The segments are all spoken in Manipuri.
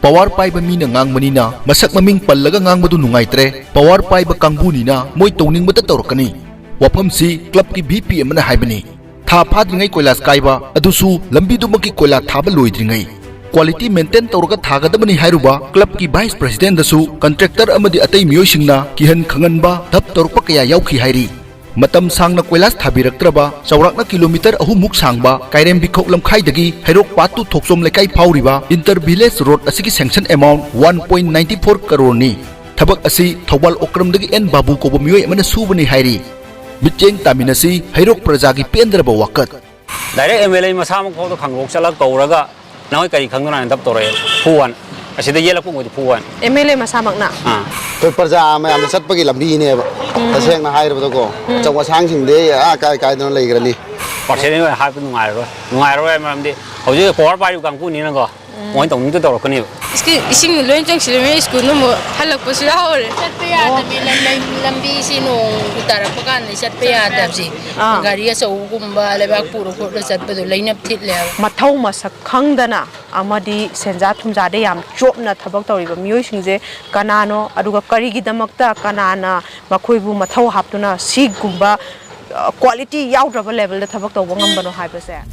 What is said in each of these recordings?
Power Paiba Mina Nangmanina, Masak Maming Palaga Nangmadu Nungaitre, Power Paiba Kangbunina, Moi Toning Matatorkani, Wapam si, Club ki BP Mana Haibani, Tha Padringai Koilas Kaiba, Adusu, Lambidumaki Koila Taba Luidringai. Quality maintain Torga Tagadamani Hairuba, Club ki Vice President Dasu, Contractor Amadi Atay Myoshingna, Kihan Kanganba, Tap Torpakaya Yauki Hairi. Matam sang na Koilas Tabiraktraba, Saurak na kilometer ahumuk sangba, Kairem Bikok Lamkai Dagi, Heirok Part-2 Thoksom Lekai Pauriba, Inter-Village Road Asiki sanction amount 1.94 crore ni. Thabak asi Thoubal Okram Dagi N Babu Kobo Myoy Mana Subani Hairi. Bitjeng Taminasi, Heirok Prajagi Pendraba Wakat. Direct MLA Masamok Photo Kangok Sala Kauraga, now Kari Kangana and Taptore, Puan. I said the yellow with Puan. MLA Masamakna. Perja, I am a set Pagilabini, the same higher of the go. So was hanging there, I don't like really. What's anyway happened to Myro, how you pour by you can put in a go. Went on to the Torcani. Ising lunching school no more. Hello, was our Lambisino, Tarapagan, is at Payadabsi. Garia so Gumba, Levapur, set by the lane of Titler. Mataumas a Kangdana, Amadi, Senzatum Zadeam, Chopna Tabatori, Musing, Kanano, Aduga Karigi Damakta, Kanana, Makuibu, Matau Haptuna, Sig Gumba, quality out of a level that Tabaka Wangambano Hyperset.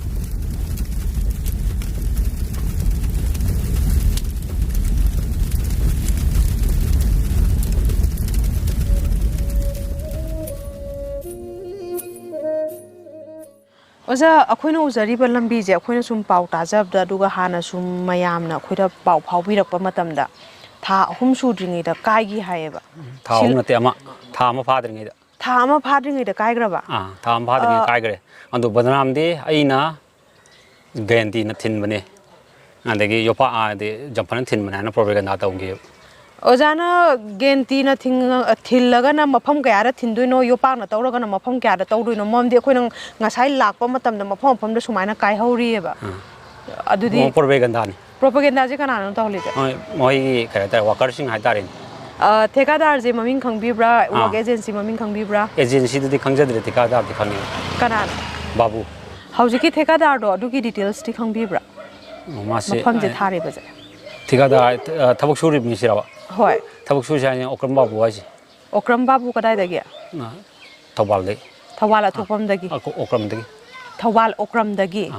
Oza akoina uzariba lambi je akoina sum pau tajab da duga hana sum mayamna khoida pau phaubirakpa matamda tha ahum sudringi da kaigi hayeba tha ahum nate ama tha ama phadringi da kaigraba tha ama phadringi kaigre andu badnam de aina genti na thin bane andagi yopa a de jampan thin bana na propaganda taungi Ozana genti na thillaga na mafam kaya ra thinduino yopa na tawraga na mafam kaya ra tawduino momdi akhoi ngasai lakpa matam da mafam da sumaina kai hauri eba adudi propaganda je kana na tawli je moi kare worker sing hai tarin thekadar je maming khangbibra work agency maming khangbibra agency du di khangjadre thekadar di khani kana babu haujiki thekadar do adugi details ti khangbibra mafam je thare baje thekadar thabak suri misirawa Hoi. Tabuk Susan Okram Babu was Okram Babu Kadai the gear. Thoubal Tawala Topam the gi. Okram the Thoubal Okram the gi.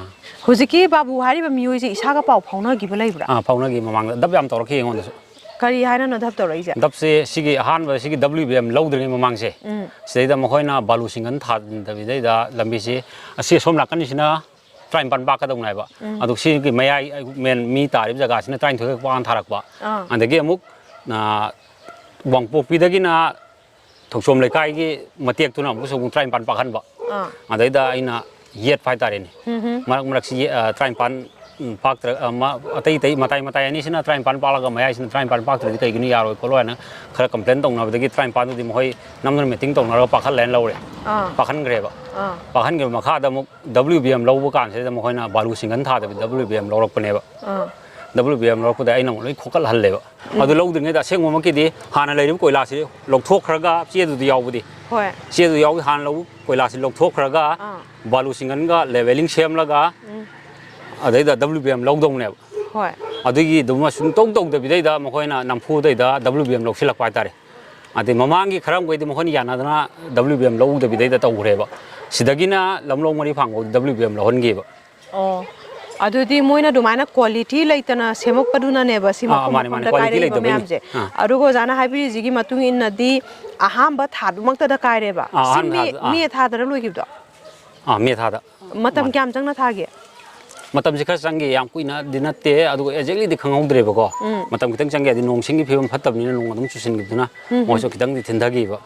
Huziki Babu Hariba music Saga Pau Pona give a labor. Paunagi among the Dam Torque on the Kari Hana not have to raise it. Dapse, Sigi Han, Sigi WBM loading among say. Say the Mohoina Balusing and Tad, the Vida, Lambisi, a sea some lacanishina. Try and ban back at the neighbor. I do see may I meet the gas and trying to get one tarakba. And the game na wang po pidagina thoksom lekai matiak tu na so try pan pakhan ba adai da ina yet fighter ni marak si try pan pak ma atai tai matai ani sina try pan palaga maya sina try pan pak tri kai gini yaro ko lo na khara complain tong na dagi try pan du di moi namna meeting tong na pakhan len lo re pakhan gre ba pakhan ge makha da WBM lo bu kan se da moi na balu singan tha da WBM lo rok pane ba WBM lo ko da ina loi khokal hal le ba adu lo ding da seng mo ki di hana le rim koila si lok thok khraga che du yaw bu di hoi che du yaw han lo koila si lok thok khraga balu singan ga leveling sem laga adai da WBM lo dong ne hoi adu gi du ma sung tong tong da bi dai da mo khoina nampu dai da WBM lo silak pai tare ade mamang gi kharam goi di mo khoni yana da WBM lo da bi dai da taw re ba sidagina lamlo mari phang WBM lo hon gi ba oh adudi moina dumaina quality laitana semok paduna neba sima mani quality laitana memje arugo jana habi jigi matung in nadi ahamba thadumakta da kaireba mi thadara loi gibdo mi thada matam kyam jangna thage matam jikha sangi yam kuina dinate adu exactly di khangau dreba ko matam kitang sangi di nong singi phim phatabni nong adum chusin giduna mo so kitang di thindagi ba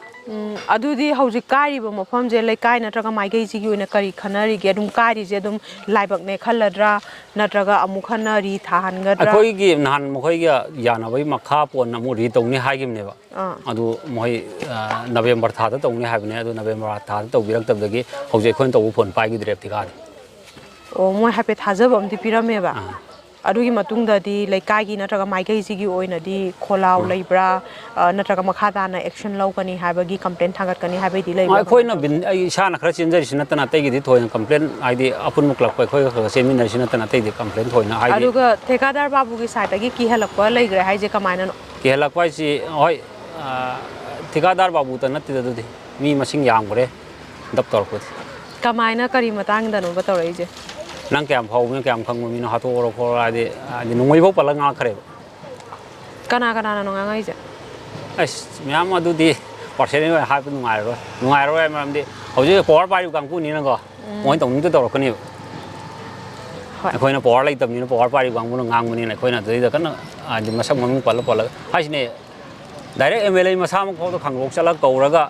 adudi hauji kari ba mafam je lekai natraga maigai ji gi kari khanari ge dum kari je dum laibak ne khalladra natraga amu khanari thahan gadra akoi gi nan mo khoi ga yana bai makha pon amu ri tongni haigim ne ba adu moi November tha da tongni haibne adu November tha da to birak tab dagi hauji khon to phon pai gi drep thika o moi hape thajab am di pirame ba ꯑꯗꯨꯒꯤ ꯃꯇꯨꯡꯗꯗꯤ ꯂꯩꯀꯥꯏꯒꯤ ꯅꯠꯇ꯭ꯔꯒ ꯃꯥꯏꯀꯩꯁꯤꯒꯤ ꯑꯣꯏꯅꯗꯤ ꯈꯣꯜꯂꯥꯎ ꯂꯩꯕ꯭ꯔꯥ ꯅꯠꯇ꯭ꯔꯒ ꯃꯈꯥ ꯇꯥꯅ ꯑꯦꯛꯁꯟ ꯂꯧꯒꯅꯤ ꯍꯥꯏꯕꯒꯤ ꯀꯝꯄ꯭ꯂꯦꯟ ꯊꯥꯡꯒꯠꯀꯅꯤ ꯍꯥꯏꯕꯩꯗꯤ ꯂꯩꯕ꯭ꯔꯥ ꯑꯩꯈꯣꯏꯅ ꯑꯩ ꯏꯁꯥꯅ ꯈꯔ ꯆꯦꯟꯖꯔꯤꯁꯤ ꯅꯠꯇꯅ ꯑꯇꯩꯒꯤꯗꯤ ꯊꯣꯏꯅ ꯀꯝꯄ꯭ꯂꯦꯟ ꯍꯥꯏꯗꯤ ꯑꯄꯨꯟꯕ ꯀ꯭ꯂꯕ ꯑꯩꯈꯣꯏꯒ ꯈꯔ ꯆꯦꯟꯃꯤꯟꯅꯔꯤꯁꯤ ꯅꯠꯇꯅ ꯑꯇꯩꯗꯤ ꯀꯝꯄ꯭ꯂꯦꯟ ꯊꯣꯏꯅ ꯍꯥꯏꯗꯤ ꯑꯗꯨꯒ ꯊꯦꯀꯥꯗꯥꯔ ꯕꯥꯕꯨꯒꯤ ꯁꯥꯏꯠꯇꯒꯤ ꯀꯤꯍꯜꯂꯛꯄ ꯂꯩꯈ꯭ꯔꯦ ꯍꯥꯏꯁꯦ ꯀꯃꯥꯏꯅꯅꯣ ꯀꯤꯍꯜꯂꯛꯄ ꯍꯥꯏꯁꯤ ꯍꯣꯏ ꯊꯤꯀꯥꯗꯥꯔ ꯕꯥꯕꯨꯇ ꯅꯠꯇꯦꯗ ꯑꯗꯨꯗꯤ ꯃꯤ ꯃꯁꯤꯡ ꯌꯥꯝꯈ꯭ꯔꯦ ꯗꯞ ꯇꯧꯔꯛꯄꯗꯤ ꯀꯃꯥꯏꯅ ꯀꯔꯤ ꯃꯇꯥꯡꯗꯅꯣꯕ ꯇꯧꯔꯛꯏꯁꯦ ꯅꯪ ꯀꯌꯥꯝ ꯐꯥꯎꯕꯅꯣ ꯀꯌꯥꯝ ꯈꯪꯕ ꯃꯤꯅꯣ ꯍꯥꯠꯇꯣꯛꯑꯣꯔꯣ ꯈꯣꯠꯂꯣ ꯍꯥꯏꯗꯤ ꯅꯣꯡꯃꯩꯐꯥꯎ ꯄꯜꯂꯒ ꯉꯥꯡꯈ꯭ꯔꯦꯕ ꯀꯅꯥꯅꯣ ꯉꯥꯡꯉꯛꯏꯁꯦ ꯑꯁ ꯃꯌꯥꯝ ꯑꯗꯨꯗꯤ ꯄꯥꯔꯁꯦꯅꯦꯜ ꯑꯣꯏꯅ ꯍꯥꯏꯕ ꯅꯨꯡꯉꯥꯏꯔꯣꯏ ꯍꯥꯏꯕ ꯃꯔꯝꯗꯤ ꯍꯧꯖꯤꯛ ꯄꯋꯥꯔ ꯄꯥꯏꯔꯤꯕ ꯀꯥꯡꯕꯨꯅꯤꯅꯀꯣ ꯃꯣꯏꯅ ꯇꯧꯅꯤꯡꯗ ꯇꯧꯔꯛꯀꯅꯦꯕ ꯑꯩꯈꯣꯏꯅ ꯄꯋꯥꯔ ꯂꯩꯇꯕꯅꯤꯅ ꯄꯋꯥꯔ ꯄꯥꯏꯔꯤꯕ ꯀꯥꯡꯕꯨꯅ ꯉꯥꯡꯕꯅꯤꯅ ꯑꯩꯈꯣꯏꯅ ꯑꯗꯨꯗꯩꯗ ꯀꯟꯅ ꯍꯥꯏꯗꯤ ꯃꯁꯛ ꯃꯃꯤꯡ ꯄꯜꯂꯒ ꯍꯥꯏꯁꯤꯅꯦ ꯗꯥꯏꯔꯦꯛ MLA ꯃꯁꯥꯃꯛ ꯐꯥꯎꯗ ꯈꯪꯗꯣꯛ ꯆꯠꯂꯒ ꯀꯧꯔꯒ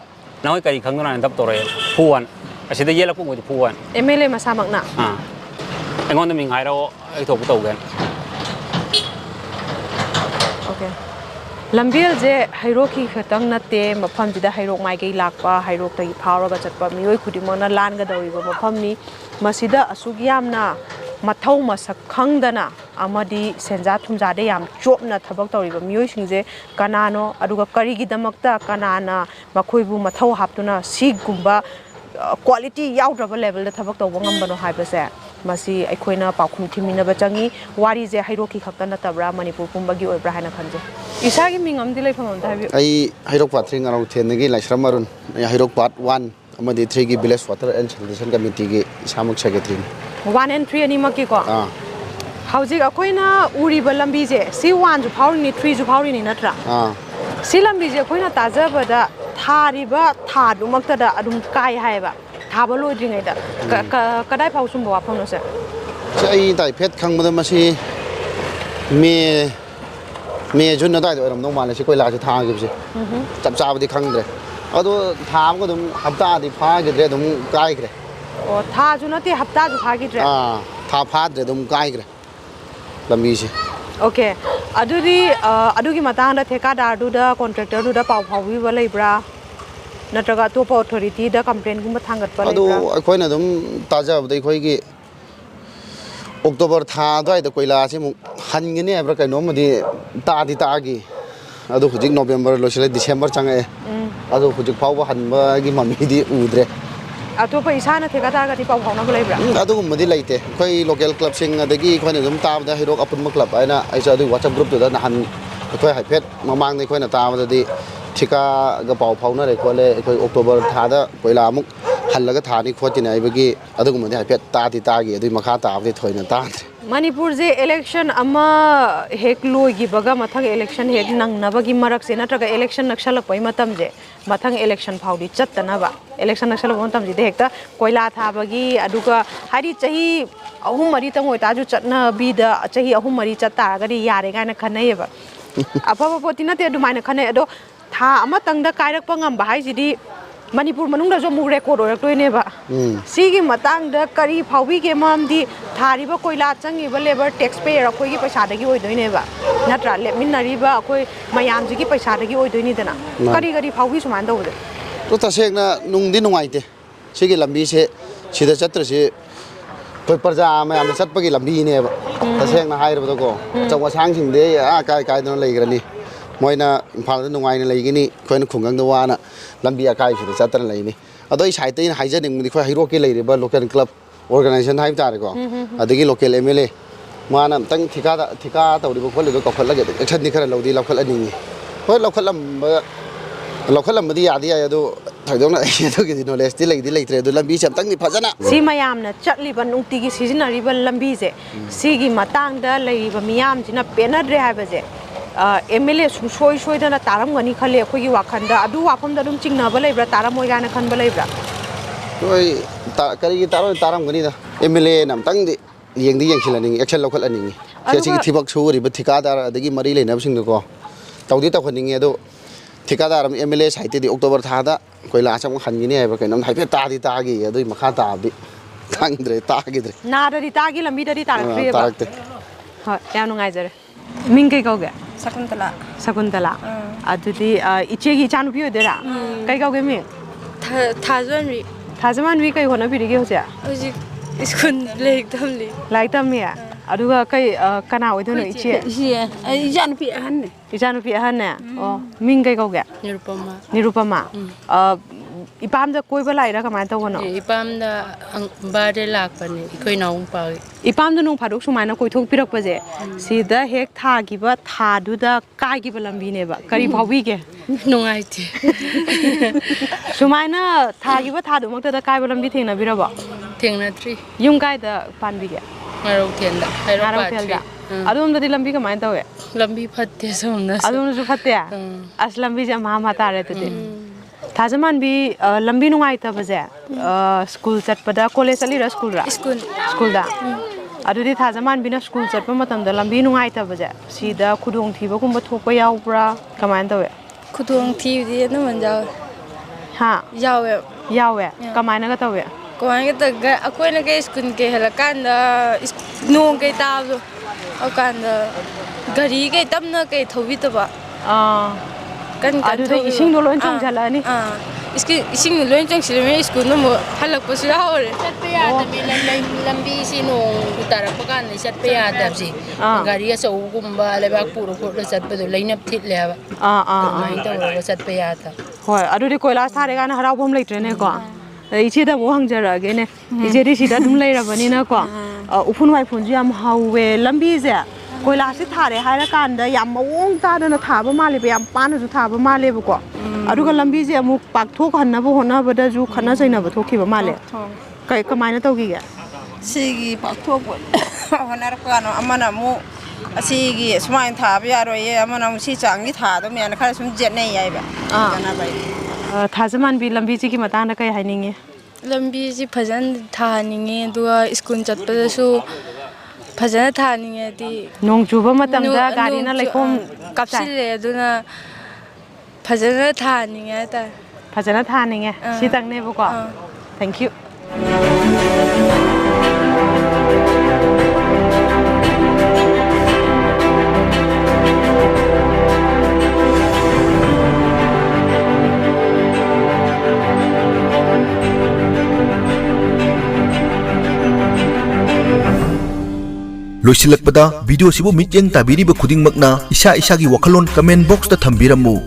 ꯅꯈꯣꯏ ꯀꯔꯤ ꯈꯪꯗꯣꯏꯅꯣ ꯍꯥꯏꯅ ꯗꯞ ꯇꯧꯔꯛꯑꯦ ꯐꯨꯋꯥꯟ ꯑꯁꯤꯗ ꯌꯦꯜꯂꯛꯄ ꯃꯣꯏꯗꯤ ꯐꯨꯋꯥꯟ MLA ꯃꯁꯥꯃꯛꯅ ꯑꯩꯉꯣꯟꯗ ꯃꯤꯡ ꯍꯥꯏꯔꯛꯑꯣ ꯑꯩ ꯊꯣꯛꯄ ꯇꯧꯒꯦꯅ ꯑꯣꯀꯦ ꯂꯝꯕꯦꯜꯁꯦ ꯍꯩꯔꯣꯛꯀꯤ ꯈꯛꯇꯪ ꯅꯠꯇꯦ ꯃꯐꯝꯁꯤꯗ ꯍꯩꯔꯣꯛ ꯃꯥꯏꯀꯩ ꯂꯥꯛꯄ ꯍꯩꯔꯣꯛꯇꯒꯤ ꯐꯥꯎꯔꯒ ꯆꯠꯄ ꯃꯤꯑꯣꯏ ꯈꯨꯗꯤꯡꯃꯛꯅ ꯂꯥꯟꯒꯗꯧꯔꯤꯕ ꯃꯐꯝꯅꯤ ꯃꯁꯤꯗ ꯑꯁꯨꯛ ꯌꯥꯝꯅ ꯃꯊꯧ ꯃꯁꯛ ꯈꯪꯗꯅ ꯑꯃꯗꯤ ꯁꯦꯟꯖꯥ ꯊꯨꯝꯖꯥꯗ ꯌꯥꯝ ꯆꯣꯞꯅ ꯊꯕꯛ ꯇꯧꯔꯤꯕ ꯃꯤꯑꯣꯏꯁꯤꯡꯁꯦ ꯀꯅꯥꯅꯣ ꯑꯗꯨꯒ ꯀꯔꯤꯒꯤꯗꯃꯛꯇ ꯀꯅꯥꯅ ꯃꯈꯣꯏꯕꯨ ꯃꯊꯧ ꯍꯥꯞꯇꯨꯅ ꯁꯤꯒꯨꯝꯕ ꯀ꯭ꯋꯥꯂꯤꯇꯤ ꯌꯥꯎꯗ꯭ꯔꯕ ꯂꯦꯚꯦꯜꯗ ꯊꯕꯛ ꯇꯧꯕ ꯉꯝꯕꯅꯣ ꯍꯥꯏꯕꯁꯦ ꯃꯁꯤ ꯑꯩꯈꯣꯏꯅ ꯄꯥꯎꯈꯨꯝ ꯊꯤꯃꯤꯟꯅꯕ ꯆꯪꯉꯤ ꯋꯥꯔꯤꯁꯦ ꯍꯩꯔꯣꯛꯀꯤ ꯈꯛꯇ ꯅꯠꯇꯕ꯭ꯔꯥ ꯃꯅꯤꯄꯨꯔ ꯄꯨꯝꯕꯒꯤ ꯑꯣꯏꯕ꯭ꯔꯥ ꯍꯥꯏꯅ ꯈꯟꯖꯩ ꯏꯁꯥꯒꯤ ꯃꯤꯡ ꯑꯃꯗꯤ ꯂꯩꯐꯝ ꯑꯝꯇ ꯍꯥꯏꯕꯤꯌꯨ ꯑꯩ ꯍꯩꯔꯣꯛ ꯄꯥꯔꯠ 3 ꯉꯥꯔꯧꯊꯦꯟꯗꯒꯤ ꯂꯥꯏꯁ꯭ꯔꯝ ꯑꯔꯨꯟ ꯍꯩꯔꯣꯛ ꯄꯥꯔꯠ 1 ꯑꯃꯗꯤ 3ꯒꯤ ꯚꯤꯂꯦꯖ ꯋꯥꯇꯔ ꯑꯦꯟड ꯁꯦꯅꯤꯇꯦꯁꯟ ꯀꯃꯤꯇꯤꯒꯤ ꯏꯁꯥꯃꯛ ꯁꯦꯀ꯭ꯔꯦꯇꯔꯤꯅꯤ 1 and 3 ꯑꯅꯤꯃꯛꯀꯤꯀꯣ ꯍꯧꯖꯤꯛ ꯑꯩꯈꯣꯏꯅ ꯎꯔꯤꯕ ꯂꯝꯕꯤꯁꯦ ꯁꯤ 1ꯁꯨ ꯐꯥꯎꯔꯤꯅꯤ 3ꯁꯨ ꯐꯥꯎꯔꯤꯅꯤ ꯅꯠꯇ꯭ꯔꯥ ꯁꯤ ꯂꯝꯕꯤꯁꯦ ꯑꯩꯈꯣꯏꯅ ꯇꯥꯖꯕꯗ ꯊꯥꯔꯤꯕ ꯊꯥꯗꯨꯃꯛꯇꯗ ꯑꯗꯨꯝ ꯀꯥꯏ ꯍꯥꯏꯌꯦꯕ ꯊꯥꯕ ꯂꯣꯏꯗ꯭ꯔꯤꯉꯩꯗ ꯀꯗꯥꯏ ꯐꯥꯎ ꯆꯨꯝꯕ ꯋꯥꯐꯝꯅꯣ ꯁꯦ ꯑꯩ ꯇꯥꯏꯐꯦꯠ ꯈꯪꯕꯗ ꯃꯁꯤ ꯃꯦ ꯖꯨꯟ ꯑꯗꯨꯋꯥꯏꯗ ꯑꯣꯏꯔꯝꯗꯧ ꯃꯥꯜꯂꯦ ꯁꯤ ꯀꯣꯏꯂꯥꯁꯦ ꯊꯥꯈꯤꯕꯁꯦ ꯆꯞ ꯆꯥꯕꯗꯤ ꯈꯪꯗ꯭ꯔꯦ ꯑꯗꯣ ꯊꯥ ꯑꯃꯒ ꯑꯗꯨꯝ ꯍꯞꯇꯥꯗꯤ ꯐꯥꯈꯤꯗ꯭ꯔꯦ ꯑꯗꯨꯝ ꯀꯥꯏꯈ꯭ꯔꯦ ꯑꯣ ꯊꯥꯁꯨ ꯅꯠꯇꯦ ꯍꯞꯇꯥꯁꯨ ꯐꯥꯈꯤꯗ꯭ꯔꯦ ꯊꯥ ꯐꯥꯗ꯭ꯔꯦ ꯑꯗꯨꯝ ꯀꯥꯏꯈ꯭ꯔꯦ ꯂꯝꯕꯤꯁꯦ ꯑꯣꯀꯦ ꯑꯗꯨꯗꯤ ꯑꯗꯨꯒꯤ ꯃꯇꯥꯡꯗ ꯊꯦꯀꯥꯗꯥꯔꯗꯨꯗ ꯀꯣꯟꯇ꯭ꯔꯦꯛꯇꯔꯗꯨꯗ ꯄꯥꯎ ꯐꯥꯎꯕꯤꯕ ꯂꯩꯕ꯭ꯔꯥ ꯅꯠꯇ꯭ꯔꯒ ꯑꯇꯣꯞꯄ ꯑꯣꯊꯣꯔꯤꯇꯤꯗ ꯀꯝꯄ꯭ꯂꯦꯟꯒꯨꯝꯕ ꯊꯥꯡꯒꯠꯄ ꯑꯗꯨ ꯂꯩꯕ꯭ꯔꯥ ꯑꯩꯈꯣꯏꯅ ꯑꯗꯨꯝ ꯇꯥꯖꯕꯗ ꯑꯩꯈꯣꯏꯒꯤ ꯑꯣꯛꯇꯣꯕꯔ ꯊꯥ ꯑꯗꯨꯋꯥꯏꯗ ꯀꯣꯏꯂꯥꯁꯦ ꯑꯃꯨꯛ ꯍꯟꯒꯅꯤ ꯍꯥꯏꯕ꯭ꯔꯥ ꯀꯩꯅꯣꯝꯃꯗꯤ ꯇꯥꯒꯤ ꯑꯗꯨ ꯍꯧꯖꯤꯛ ꯅꯣꯕꯦꯝꯕꯔ ꯂꯣꯏꯁꯤꯜꯂꯦ ꯗꯤꯁꯦꯝꯕꯔ ꯆꯪꯉꯛꯑꯦ ꯑꯗꯨ ꯍꯧꯖꯤꯛ ꯐꯥꯎꯕ ꯍꯟꯕꯒꯤ ꯃꯃꯤꯗꯤ ꯎꯗ꯭ꯔꯦ ꯑꯇꯣꯞꯄ ꯏꯁꯥꯅ ꯊꯦꯀꯥꯗꯥꯔꯒꯗꯤ ꯄꯥꯎ ꯐꯥꯎꯅꯕ ꯂꯩꯕ꯭ꯔꯥ ꯑꯗꯨꯒꯨꯝꯕꯗꯤ ꯂꯩꯇꯦ ꯑꯩꯈꯣꯏ ꯂꯣꯀꯦꯜ ꯀ꯭ꯂꯕꯁꯤꯡ ꯑꯗꯒꯤ ꯑꯩꯈꯣꯏꯅ ꯑꯗꯨꯝ ꯇꯥꯕꯗ ꯍꯩꯔꯣꯛ ꯑꯄꯨꯟꯕ ꯀ꯭ꯂꯕ ꯍꯥꯏꯅ ꯑꯩꯁꯨ ꯑꯗꯨꯒꯤ ꯋꯥꯆꯞ ꯒ꯭ꯔꯨꯞꯇꯨꯗ ꯅꯍꯥꯟ ꯑꯩꯈꯣꯏ ꯍꯥꯏꯐꯦꯠ ꯃꯃꯥꯡꯗ ꯑꯩꯈꯣꯏꯅ ꯇꯥꯕꯗꯗꯤ ꯊꯤꯀꯥꯒ ꯄꯥꯎ ꯐꯥꯎꯅꯔꯦ ꯈꯣꯠꯂꯦ ꯑꯩꯈꯣꯏ ꯑꯣꯛꯇꯣꯕꯔ ꯊꯥꯗ ꯀꯣꯏꯂꯥ ꯑꯃꯨꯛ ꯍꯜꯂꯒ ꯊꯥꯅꯤ ꯈꯣꯠꯀꯅꯤ ꯍꯥꯏꯕꯒꯤ ꯑꯗꯨꯒꯨꯝꯕꯗꯤ ꯍꯥꯏꯐꯦꯠ ꯇꯥꯒꯤ ꯑꯗꯨꯒꯤ ꯃꯈꯥ ꯇꯥꯕꯗꯤ ꯊꯣꯏꯅ ꯇꯥꯗ꯭ꯔꯦ ꯃꯅꯤꯄꯨꯔꯁꯦ ꯏꯂꯦꯛꯁꯟ ꯑꯃ ꯍꯦꯛ ꯂꯣꯏꯈꯤꯕꯒ ꯃꯊꯪ ꯏꯂꯦꯛꯁꯟ ꯍꯦꯛ ꯅꯪꯅꯕꯒꯤ ꯃꯔꯛꯁꯦ ꯅꯠꯇ꯭ꯔꯒ ꯏꯂꯦꯛꯁꯟ ꯅꯛꯁꯜꯂꯛꯄꯒꯤ ꯃꯇꯝꯁꯦ ꯃꯊꯪꯏꯂꯦꯛꯁꯟ ꯐꯥꯎꯗꯤ ꯆꯠꯇꯅꯕ ꯏꯂꯦꯛꯁꯟ ꯅꯛꯁꯜꯂꯛꯄ ꯃꯇꯝꯁꯤꯗ ꯍꯦꯛꯇ ꯀꯣꯏꯂꯥ ꯊꯥꯕꯒꯤ ꯑꯗꯨꯒ ꯍꯥꯏꯗꯤ ꯆꯍꯤ 3-4 ꯑꯣꯏꯇꯥꯔꯁꯨ ꯆꯠꯅꯕꯤꯗ ꯆꯍꯤ 3-4 ꯆꯠ ꯇꯥꯔꯒꯗꯤ ꯌꯥꯔꯦ ꯀꯥꯏꯅ ꯈꯟꯅꯩꯌꯦꯕ ꯑꯐꯕ ꯄꯣꯠꯇꯤ ꯅꯠꯇꯦ ꯑꯗꯨꯃꯥꯏꯅ ꯈꯟꯅꯩ ꯑꯗꯣ ꯊꯥ ꯑꯃꯇꯪꯗ ꯀꯥꯏꯔꯛꯄ ꯉꯝꯕ ꯍꯥꯏꯁꯤꯗꯤ ꯃꯅꯤꯄꯨꯔ ꯃꯅꯨꯡꯗꯁꯨ ꯑꯃꯨꯛ ꯔꯦꯀꯣꯔꯠ ꯑꯣꯏꯔꯛꯇꯣꯏꯅꯦꯕ ꯁꯤꯒꯤ ꯃꯇꯥꯡꯗ ꯀꯔꯤ ꯐꯥꯎꯕꯤꯒꯦ ꯃꯔꯝꯗꯤ ꯊꯥꯔꯤꯕ ꯀꯣꯏꯂꯥ ꯆꯪꯉꯤꯕ ꯂꯦꯕꯔ ꯇꯦꯛꯁ ꯄꯦꯌꯔ ꯑꯩꯈꯣꯏꯒꯤ ꯄꯩꯁꯥꯗꯒꯤ ꯑꯣꯏꯗꯣꯏꯅꯦꯕ ꯅꯠꯇ꯭ꯔꯥ ꯂꯦꯞꯃꯤꯟꯅꯔꯤꯕ ꯑꯩꯈꯣꯏ ꯃꯌꯥꯝꯁꯤꯒꯤ ꯄꯩꯁꯥꯗꯒꯤ ꯑꯣꯏꯗꯣꯏꯅꯤꯗꯅ ꯀꯔꯤ ꯐꯥꯎꯕꯤ ꯁꯨꯃꯥꯏꯅ ꯇꯧꯕꯁꯦ ꯇꯁꯦꯡꯅ ꯅꯨꯡꯗꯤ ꯅꯨꯡꯉꯥꯏꯇꯦ ꯁꯤꯒꯤ ꯂꯝꯕꯤꯁꯦ ꯁꯤꯗ ꯆꯠꯇ꯭ꯔꯁꯤ ꯑꯩꯈꯣꯏ ꯄ꯭ꯔꯖꯥ ꯃꯌꯥꯝꯅ ꯆꯠꯄꯒꯤ ꯂꯝꯕꯤꯅꯦꯕ ꯇꯁꯦꯡꯅ ꯍꯥꯏꯔꯕꯗꯀꯣ ꯑꯆꯧ ꯑꯁꯥꯡꯁꯤꯡꯗꯤ ꯀꯥꯏꯗꯅ ꯂꯩꯈ꯭ꯔꯅꯤ ꯃꯣꯏꯅ ꯏꯝꯐꯥꯜꯗ ꯅꯨꯡꯉꯥꯏꯅ ꯂꯩꯒꯅꯤ ꯑꯩꯈꯣꯏꯅ ꯈꯨꯡꯒꯪꯗ ꯋꯥꯅ ꯂꯝꯕꯤ ꯑꯀꯥꯏꯕꯁꯤꯗ ꯆꯠꯇꯅ ꯂꯩꯅꯤ ꯑꯗꯣ ꯑꯩ ꯁꯥꯏꯠꯇ ꯑꯩꯅ ꯍꯥꯏꯖꯅꯤꯡꯕꯗꯤ ꯑꯩꯈꯣꯏ ꯍꯩꯔꯣꯛꯀꯤ ꯂꯩꯔꯤꯕ ꯂꯣꯀꯦꯜ ꯀ꯭ꯂꯕ ꯑꯣꯔꯒꯅꯥꯏꯖꯦꯁꯟ ꯍꯥꯏꯕ ꯇꯥꯔꯦꯀꯣ ꯑꯗꯒꯤ ꯂꯣꯀꯦꯜ MLA ꯃꯥꯅ ꯑꯝꯇꯪ ꯊꯤꯀꯥ ꯇꯧꯔꯤꯕ ꯈꯣꯠꯂꯤꯕ ꯀꯧꯈꯠꯂꯒ ꯑꯦꯛꯁꯟꯗꯤ ꯈꯔ ꯂꯧꯈꯠꯍꯟꯅꯤꯡꯉꯤ ꯍꯣꯏ ꯂꯧꯈꯠꯂꯝꯕꯗꯤ ꯌꯥꯗꯤ ꯌꯥꯏ ꯑꯗꯣ ꯊꯣꯏꯗꯣꯛꯅ ꯑꯩ ꯑꯗꯨꯒꯤꯗꯤ ꯅꯣꯂꯦꯖꯇꯤ ꯂꯩꯇ꯭ꯔꯦ ꯑꯗꯣ ꯂꯝꯕꯤꯁꯦ ꯑꯝꯇꯪꯗꯤ ꯐꯖꯅ ꯁꯤ ꯃꯌꯥꯝꯅ ꯆꯠꯂꯤꯕ ꯅꯨꯡꯇꯤꯒꯤ ꯁꯤꯖꯤꯟꯅꯔꯤꯕ ꯂꯝꯕꯤꯁꯦ ꯁꯤꯒꯤ ꯃꯇꯥꯡꯗ ꯂꯩꯔꯤꯕ ꯃꯤꯌꯥꯝꯁꯤꯅ ꯄꯦꯟꯅꯗ꯭ꯔꯦ ꯍꯥꯏꯕꯁꯦ MLA ꯁꯨꯡꯁꯣꯏ ꯁꯣꯏꯗꯅ ꯇꯥꯔꯝꯒꯅꯤ ꯈꯜꯂꯤ ꯑꯩꯈꯣꯏꯒꯤ ꯋꯥꯈꯜꯗ ꯑꯗꯨ ꯋꯥꯐꯝꯗ ꯑꯗꯨꯝ ꯆꯤꯡꯅꯕ ꯂꯩꯕ꯭ꯔꯥ ꯇꯥꯔꯝꯃꯣꯏ ꯀꯥꯏꯅ ꯈꯟꯕ ꯂꯩꯕ꯭ꯔꯥ ꯍꯣꯏ ꯀꯔꯤꯒꯤ ꯇꯥꯔꯝꯒꯅꯤꯗ MLAꯅ ꯑꯝꯇꯪꯗꯤ ꯌꯦꯡꯁꯤꯜꯍꯟꯅꯤꯡꯉꯤ ꯑꯦꯛꯁꯟ ꯂꯧꯈꯠꯍꯟꯅꯤꯡꯉꯤ ꯁꯤꯒꯤ ꯊꯕꯛ ꯁꯨꯔꯤꯕ ꯊꯤꯀꯥꯗꯥꯔ ꯑꯗꯒꯤ ꯃꯔꯤ ꯂꯩꯅꯕꯁꯤꯡꯗꯨꯀꯣ ꯇꯧꯍꯟꯅꯤꯡꯉꯤ ꯑꯗꯣ ꯊꯤꯀꯥꯗꯥꯔ MLA ꯁꯥꯏꯠꯇꯗꯤ ꯑꯣꯛꯇꯣꯕꯔ ꯊꯥꯗ ꯀꯣꯏꯂꯥꯁ ꯑꯃꯨꯛ ꯍꯟꯒꯅꯤ ꯍꯥꯏꯕ ꯀꯩꯅꯣꯝ ꯍꯥꯏꯐꯦꯠ ꯇꯥꯒꯤ ꯑꯗꯨꯒꯤ ꯃꯈꯥ ꯇꯥꯕꯗꯤ ꯈꯪꯗ꯭ꯔꯦ ꯇꯥꯈꯤꯗ꯭ꯔꯦ ꯅꯥꯗꯗꯤ ꯇꯥꯒꯤ ꯂꯝꯕꯤꯗꯗꯤ ꯇꯥꯔꯛꯇ꯭ꯔꯤꯑꯕ ꯇꯥꯔꯛꯇꯦ ꯍꯣꯏ ꯌꯥꯝ ꯅꯨꯡꯉꯥꯏꯖꯔꯦ ꯃꯤꯡ ꯀꯩ ꯀꯧꯒꯦ ꯁꯀꯨꯟꯇꯂꯥ ꯑꯗꯨꯗꯤ ꯏꯆꯦꯒꯤ ꯏꯆꯥꯅꯨꯄꯤ ꯑꯣꯏꯗꯣꯏꯔꯥ ꯀꯩ ꯀꯧꯒꯦ ꯃꯤꯡ ꯊꯥꯖꯃꯟꯕꯤ ꯀꯩ ꯍꯣꯠꯅꯕꯤꯔꯤꯒꯦ ꯍꯧꯖꯤꯛ ꯁ꯭ꯀꯨꯜ ꯂꯥꯏꯔꯤꯛ ꯇꯝꯂꯤ ꯂꯥꯏꯔꯤꯛ ꯇꯝꯃꯤ aduga kai kana oidono iche Iya, jangan pihan nih. ijanu pi ahanne oh ming kai kauge nirupama ipam da koi ba lai ra kamai tawno Ipam da bade lak pani, ikoi naung pa. ipam da nong phaduk sumaina koi thok pirak pa je sida hek tha gi ba tha du da kai gi ba lambi ne ba kari phawi ge Nungai ti. sumaina tha gi ba tha du mak da kai ba lambi thengna bira ba Tiang na tri. yung kai da pan bi ge Heirok tienda. Heirok Heirok Part-1. adum da di lambi kamai tawe Lambi phatte somna. adum su phatte as lambi je ma ma ta re tu de thajaman bi lambi nungai ta ba je school chat pada college ali ra school da adu di thajaman bi na school chat pa matam da lambi nungai ta ba je sida khudong thiba kum ba thokpa yaw pra kamai tawe Kudung TV nó mình giàu ha giàu vậy yawe kamai na ga tawe còn cái từ cái quên cái school cái là can đó nung cái tao rồi ở can đó gari cái tâm nó cái thầu vít đó can adu da ising do lon chong jala ni इसकी इसी लोन चंग सिले स्कूल में वो हलक पसु रहा और Chatpe yada lambi si nung utara pakan ni chatpe yada si. Gari sa ugumba lebak puro puro chatpe do lainap tit leba. Main tahu lo chatpe yada. hoi adu di koila sare ga na harau bom lai tre ne ko ichi da mo hang jara ge ne ije ri sida dum lai ra bani na ko upun wai phun ji am hawe lambi je koila si thare haira kan da yam mawong ta da na tha ba ma le yam pan ju tha ba ma le ko adu ga lambi je amu pak thok han na bo hona ba da ju khana sai na ba thokhi ba ma le kai kamai na tawgi ga 시기 박토고 하나를 까노 아마나 뭐 시기 스마인 타비아로 예 아마나 뭐 시장이 타도 면에 칼 숨jet네 야이바 가나 바이 thajaman bi lambi ji ki mata na kai haininge lambi ji phajan thaniŋe duga school chatpadasu phajana thaniŋe di nong chu ba matam da gari na laikom kapsile aduna phajana thaniŋe ta phajana thaninge si tang ne bo ko thank you loisilakpada video sibu mityeng tabiri ba khuding makna isa isa gi wakhalon comment box ta thambiramu